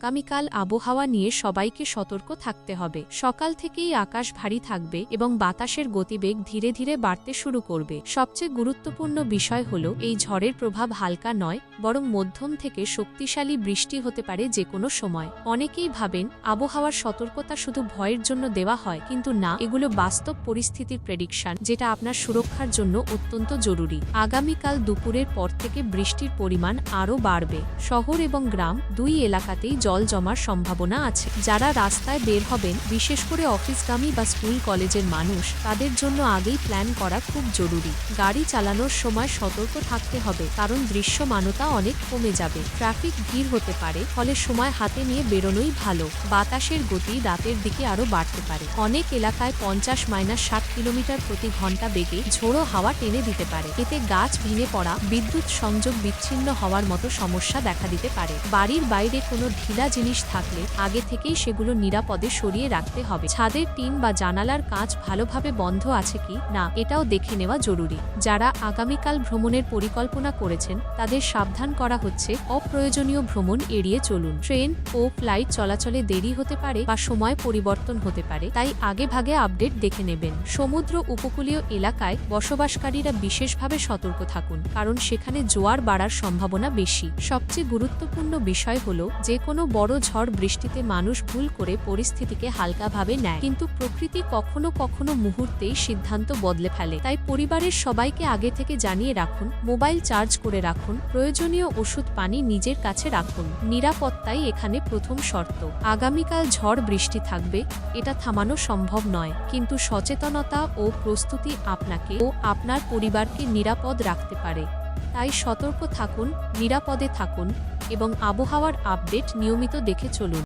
আগামীকাল আবহাওয়া নিয়ে সবাইকে সতর্ক থাকতে হবে। সকাল থেকেই আকাশ ভারী থাকবে এবং বাতাসের গতিবেগ ধীরে ধীরে বাড়তে শুরু করবে। সবচেয়ে গুরুত্বপূর্ণ বিষয় হল এই ঝড়ের প্রভাব হালকা নয়, বরং মধ্যম থেকে শক্তিশালী বৃষ্টি হতে পারে যে কোনো সময়। অনেকেই ভাবেন আবহাওয়ার সতর্কতা শুধু ভয়ের জন্য দেওয়া হয়, কিন্তু না, এগুলো বাস্তব পরিস্থিতির প্রেডিকশন, যেটা আপনার সুরক্ষার জন্য অত্যন্ত জরুরি। আগামীকাল দুপুরের পর থেকে বৃষ্টির পরিমাণ আরও বাড়বে। শহর এবং গ্রাম দুই এলাকাতেই জল জমার সম্ভাবনা আছে। যারা রাস্তায় বের হবেন, বিশেষ করে অফিসগামী বা স্কুল কলেজের মানুষ, তাদের জন্য আগেই প্ল্যান করা খুব জরুরি। গাড়ি চালানোর সময় সতর্ক থাকতে হবে, কারণ দৃশ্যমানতা অনেক কমে যাবে। ট্রাফিক ভিড় হতে পারে, ফলে সময় হাতে নিয়ে বেরোনোই ভালো। বাতাসের গতি রাতের দিকে আরও বাড়তে পারে। অনেক এলাকায় 50-60 কিলোমিটার প্রতি ঘন্টা বেগে ঝোড়ো হাওয়া টেনে দিতে পারে। এতে গাছ ভেঙে পড়া, বিদ্যুৎ সংযোগ বিচ্ছিন্ন হওয়ার মতো সমস্যা দেখা দিতে পারে। বাড়ির বাইরে কোনো ঢিলা জিনিস থাকলে আগে থেকেই সেগুলো নিরাপদে সরিয়ে রাখতে হবে। ছাদের টিন বা জানালার কাঁচ ভালোভাবে বন্ধ আছে কি না এটাও দেখে নেওয়া জরুরি। যারা আগামীকাল ভ্রমণের পরিকল্পনা করেছেন, তাদের সাবধান করা হচ্ছে অপ্রয়োজনীয় ভ্রমণ এড়িয়ে চলুন। ট্রেন ও ফ্লাইট চলাচলে দেরি হতে পারে বা সময় পরিবর্তন হতে পারে, তাই আগেভাগে আপডেট দেখে নেবেন। সমুদ্র উপকূলীয় এলাকায় বসবাসকারীরা বিশেষভাবে সতর্ক থাকুন, কারণ সেখানে জোয়ার বাড়ার সম্ভাবনা বেশি। সবচেয়ে গুরুত্বপূর্ণ বিষয় হল, যে কোনো বড় ঝড় বৃষ্টিতে মানুষ ভুল করে পরিস্থিতিকে হালকাভাবে নেয়, কিন্তু প্রকৃতি কখনো কখনো মুহূর্তেই সিদ্ধান্ত বদলে ফেলে। তাই পরিবারের সবাইকে আগে থেকে জানিয়ে রাখুন, মোবাইল চার্জ করে রাখুন, প্রয়োজনীয় ওষুধ পানি নিজের কাছে রাখুন। নিরাপত্তাই এখানে প্রথম শর্ত। আগামীকাল ঝড় বৃষ্টি থাকবে, এটা থামানো সম্ভব নয়, কিন্তু সচেতনতা ও প্রস্তুতি আপনাকে ও আপনার পরিবারকে নিরাপদ রাখতে পারে। তাই সতর্ক থাকুন, নিরাপদে থাকুন এবং আবহাওয়ার আপডেট নিয়মিত দেখে চলুন।